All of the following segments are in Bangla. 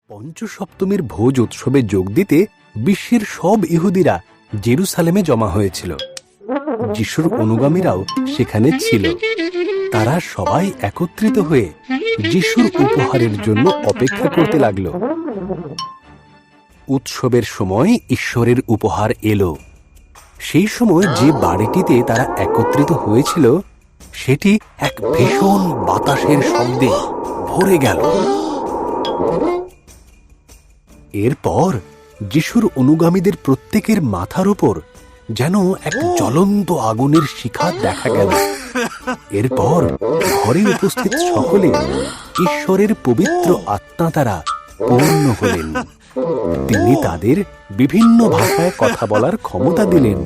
পঞ্চসপ্তমীর ভোজ উৎসবে যোগ দিতে বিশ্বের সব ইহুদিরা জেরুসালেমে জমা হয়েছিল। যিশুর অনুগামীরাও সেখানে ছিল। তারা সবাই একত্রিত হয়ে যিশুর উপহারের জন্য অপেক্ষা করতে লাগল। উৎসবের সময় ঈশ্বরের উপহার এলো। সেই সময় যে বাড়িটিতে তারা একত্রিত হয়েছিল সেটি এক ভীষণ বাতাসের শব্দে ভরে গেল। এরপর যিশুর অনুগামীদের প্রত্যেকের মাথার উপর যেন এক জ্বলন্ত আগুনের শিখা দেখা গেল। এরপর ঘরে উপস্থিত সকলে ঈশ্বরের পবিত্র আত্মা দ্বারা পূর্ণ হলেন। তিনি তাদের বিভিন্ন ভাষায় কথা বলার ক্ষমতা দিলেন।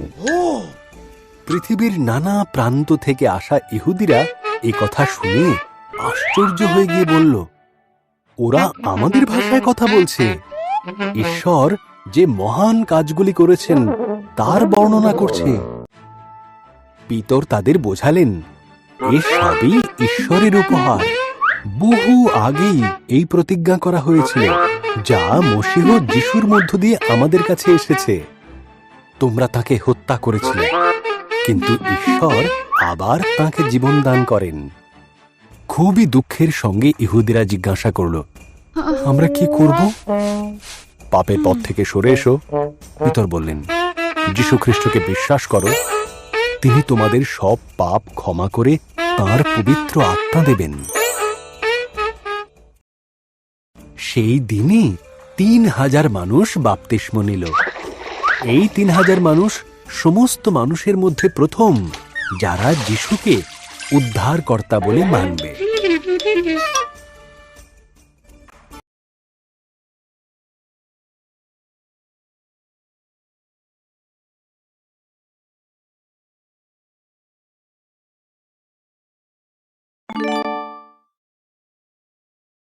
পৃথিবীর নানা প্রান্ত থেকে আসা ইহুদিরা এই কথা শুনে আশ্চর্য হয়ে গিয়ে বলল, ওরা আমাদের ভাষায় কথা বলছে। ঈশ্বর যে মহান কাজগুলি করেছেন তার বর্ণনা করছে। পিতর তাদের বোঝালেন, এ সবই ঈশ্বরের উপহার। বহু আগেই এই প্রতিজ্ঞা করা হয়েছিল, যা মশীহ যিশুর মধ্য দিয়ে আমাদের কাছে এসেছে। তোমরা তাকে হত্যা করেছিলে, কিন্তু ঈশ্বর আবার তাকে জীবন দান করেন। খুবই দুঃখের সঙ্গে ইহুদিরা জিজ্ঞাসা করল, আমরা কি করব? পাপের পথ থেকে সরে এসো। পিতর বললেন, যীশু খ্রিস্টকে বিশ্বাস করো। তিনি তোমাদের সব পাপ ক্ষমা করে তাঁর পবিত্র আত্মা দেবেন। সেই দিনই ৩,০০০ মানুষ বাপ্তিস্ম নিল। এই ৩,০০০ মানুষ সমস্ত মানুষের মধ্যে প্রথম যারা যিশুকে উদ্ধারকর্তা বলে মানবে।